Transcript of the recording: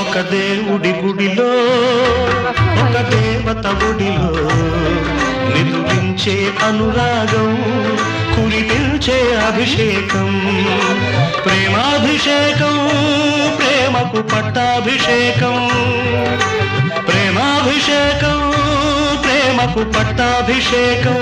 ఒక దేవుడి గుడిలో ఒక దేవత గుడిలో నిదురించే అనురాగం కురిపించే అభిషేకం ప్రేమాభిషేకం ప్రేమకు పట్టాభిషేకం ప్రేమాభిషేకం ప్రేమకు పట్టాభిషేకం